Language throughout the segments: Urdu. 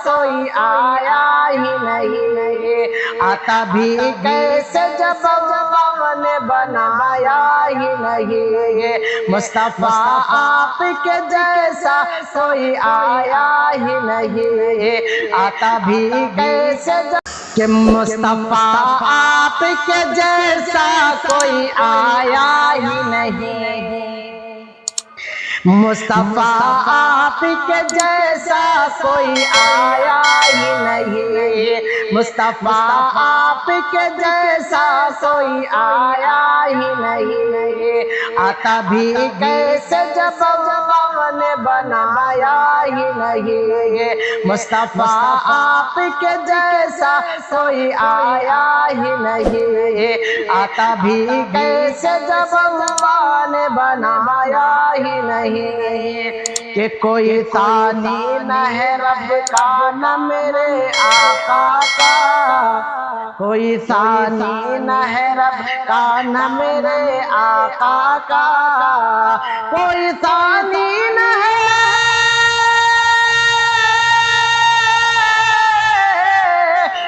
کوئی آیا ہی نہیں، آتا بھی کیسے جب اللہ نے بنایا ہی نہیں، مصطفیٰ آپ کے جیسا کوئی آیا ہی نہیں، آتا بھی کیسے جب کہ مصطفیٰ آپ کے جیسا کوئی آیا ہی نہیں، مصطفیٰ آپ کے جیسا کوئی آیا ہی نہیں، مصطفیٰ آپ کے جیسا کوئی آیا ہی نہیں، آتا بھی کیسے جب اللہ نے بنایا ہی نہیں، مصطفیٰ آپ کے جیسا کوئی آیا ہی نہیں، آتا بھی کیسے جب اللہ نے بنایا ہی نہیں، کہ کوئی ثانی نہ ہے رب کا نہ میرے آقا کا، کوئی ثانی نہ ہے رب کا نہ میرے آقا کا، کوئی ثانی نہ ہے،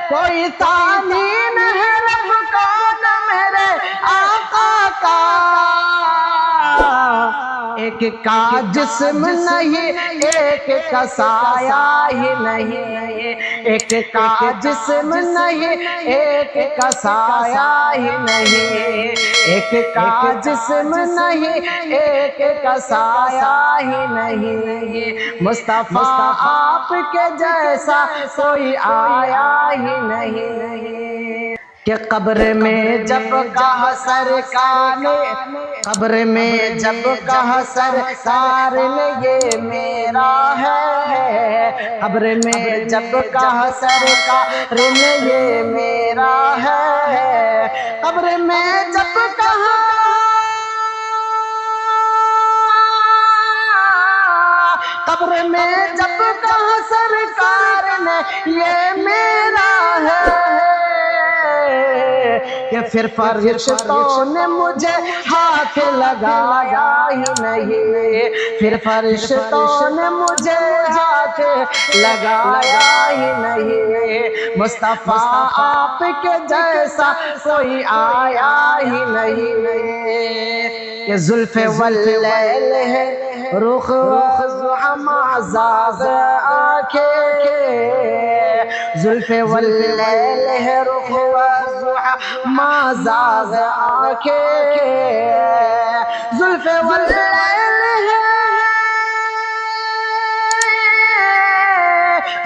کوئی ثانی نہ ہے رب کا نہ میرے آقا کا، ایک کا جسم نہیں ایک کا سایہ ہی نہیں، ایک کا جسم نہیں ایک کا سایہ ہی نہیں، ایک کا جسم نہیں ایک کا سایہ ہی نہیں، مصطفیٰ آپ کے جیسا کوئی آیا ہی نہیں، کہ قبر میں جب کہا سرکار نے، قبر میں جب کہا سرکار نے یہ میرا ہے، قبر میں جب کہا سرکار نے یہ میرا ہے، قبر میں جب کہا، قبر میں جب کہا سرکار نے یہ میرا ہے، کہ پھر فرشتوں نے مجھے ہاتھ لگایا ہی نہیں، پھر فرشتوں نے مجھے ہاتھ لگایا ہی نہیں، مصطفیٰ آپ کے جیسا کوئی آیا ہی نہیں، کہ زلف واللیل ہے رخ والضحیٰ ما زاغ آنکھیں، زلف واللیل ہے رخ والضحیٰ ما زاغ آنکھیں، زلف واللیل ہے،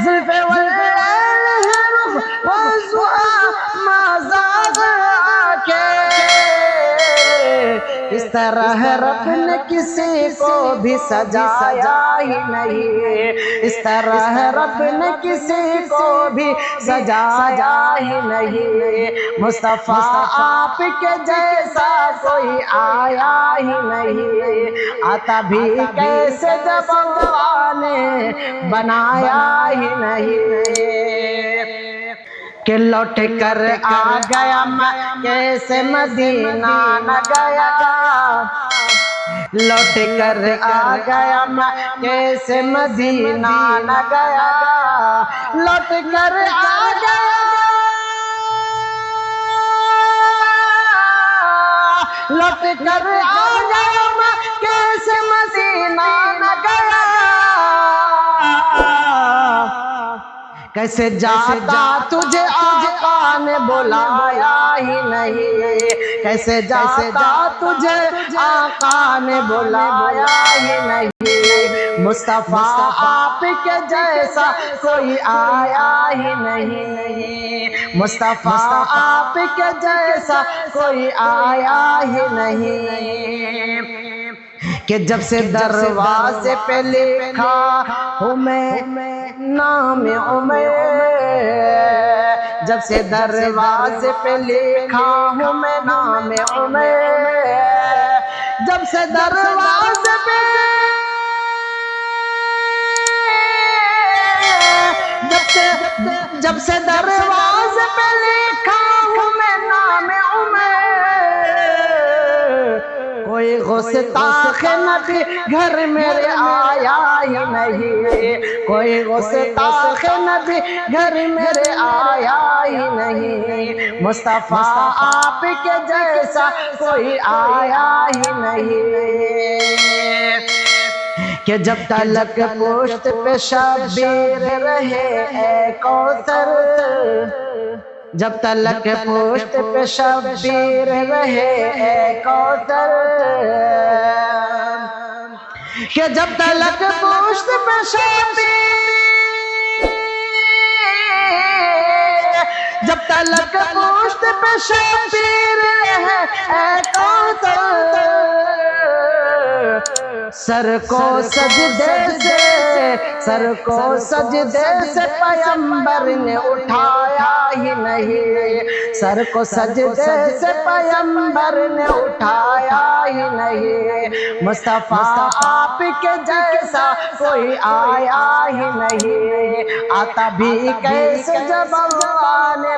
زلف واللیل ہے رخ والضحیٰ ما زاغ آنکھیں، اس طرح رب نے کسی کو بھی سجایا ہی نہیں، اس طرح رب نے کسی کو بھی سجایا ہی نہیں، مصطفیٰ آپ کے جیسا کوئی آیا ہی نہیں، آتا بھی کیسے جب اللہ نے بنایا ہی نہیں، کہ لوٹ کر آ گیا مکے سے مدینہ نہ گیا، لوٹ کر آ گیا مکے سے مدینہ نہ گیا، لوٹ کر آ گیا، لوٹ کر آ گیا مکے سے مدینہ نہ گیا، کیسے جاتا تجھے آقا نے بلایا ہی نہیں، کیسے جاتا تجھے آقا نے بلایا ہی نہیں، مصطفیٰ آپ کے جیسا کوئی آیا ہی نہیں، مصطفیٰ آپ کے جیسا کوئی آیا ہی نہیں، کہ جب سے دروازے پہ لکھا ہوں میں نام عمر، جب سے دروازے پہ لکھا ہوں میں نام عمر، جب سے دروازے پہ، جب سے دروازے پہ لکھا ہوں میں نام عمر، کوئی گستاخ نبی گھر میرے آیا ہی نہیں، کوئی گستاخ نبی گھر میرے آیا ہی نہیں، مصطفیٰ آپ کے جیسا کوئی آیا ہی نہیں، کہ جب تلک پشت پہ شبیر رہے اے کوثر، جب تلک پشت پہ شبیر رہے اے کوثر، کہ جب تلک پشت پہ شبیر، جب تلک پشت پہ شبیر رہے اے کوثر، سر کو سجدے سے، سر کو سجدے سے پیغمبر نے اٹھایا ہی نہیں، سر کو سجدے سے پیغمبر نے اٹھایا ہی نہیں، مصطفیٰ آپ کے جیسا کوئی آیا ہی نہیں، آتا بھی کیسے جب اللہ نے